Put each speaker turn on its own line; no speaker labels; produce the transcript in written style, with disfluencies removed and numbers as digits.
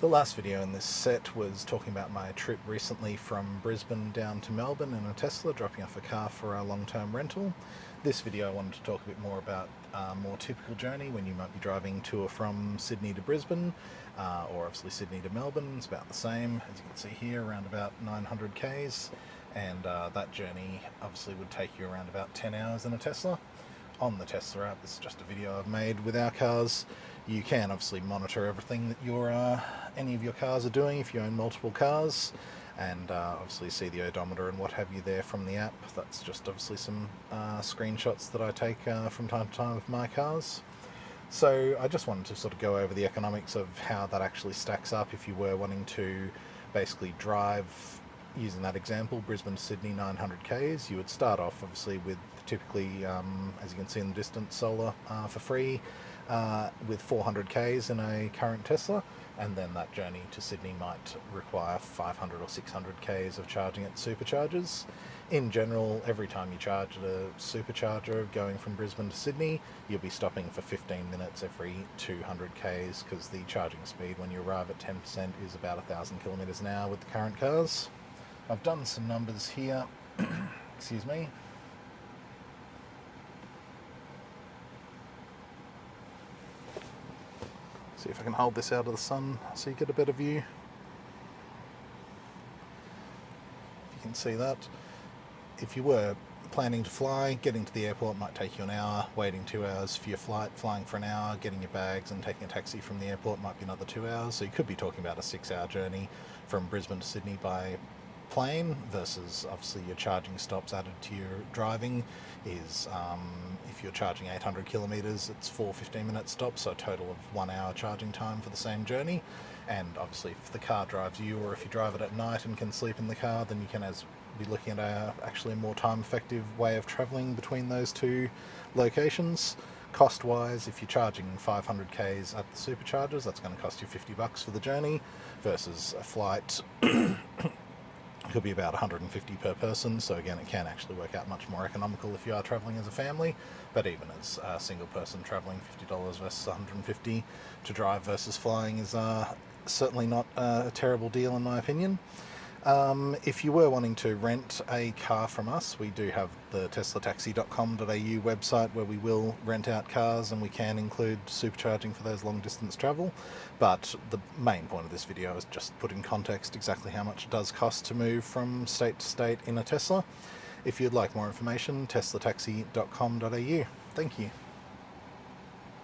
The last video in this set was talking about my trip recently from Brisbane down to Melbourne in a Tesla, dropping off a car for a long-term rental. This video I wanted to talk a bit more about a more typical journey when you might be driving to or from Sydney to Brisbane, or obviously Sydney to Melbourne. It's about the same, as you can see here, around about 900 k's, and that journey obviously would take you around about 10 hours in a Tesla. On the Tesla app, this is just a video I've made with our cars. You can obviously monitor everything that any of your cars are doing if you own multiple cars, and obviously see the odometer and what have you there from the app. That's just obviously some screenshots that I take from time to time of my cars. So I just wanted to sort of go over the economics of how that actually stacks up if you were wanting to basically drive, using that example, Brisbane to Sydney 900 k's. You would start off obviously with typically, as you can see in the distance, solar for free, with 400 k's in a current Tesla, and then that journey to Sydney might require 500 or 600 k's of charging at superchargers. In general, every time you charge at a supercharger going from Brisbane to Sydney, you'll be stopping for 15 minutes every 200 k's, because the charging speed when you arrive at 10% is about 1,000 kilometers an hour with the current cars. I've done some numbers here, excuse me. See if I can hold this out of the sun so you get a better view. If you can see that. If you were planning to fly, getting to the airport might take you an hour, waiting 2 hours for your flight, flying for an hour, getting your bags and taking a taxi from the airport might be another 2 hours. So you could be talking about a 6-hour journey from Brisbane to Sydney by plane, versus obviously your charging stops added to your driving is, if you're charging 800 kilometers, it's 4 15-minute stops, so a total of 1 hour charging time for the same journey. And obviously if the car drives you, or if you drive it at night and can sleep in the car, then you can be looking at actually a more time effective way of traveling between those two locations. Cost wise, if you're charging 500 k's at the superchargers, that's going to cost you $50 for the journey, versus a flight could be about 150 per person. So again, it can actually work out much more economical if you are traveling as a family, but even as a single person traveling, $50 versus 150 to drive versus flying is certainly not a terrible deal in my opinion. If you were wanting to rent a car from us, we do have the teslataxi.com.au website where we will rent out cars, and we can include supercharging for those long distance travel. But the main point of this video is just put in context exactly how much it does cost to move from state to state in a Tesla. If you'd like more information, teslataxi.com.au. Thank you.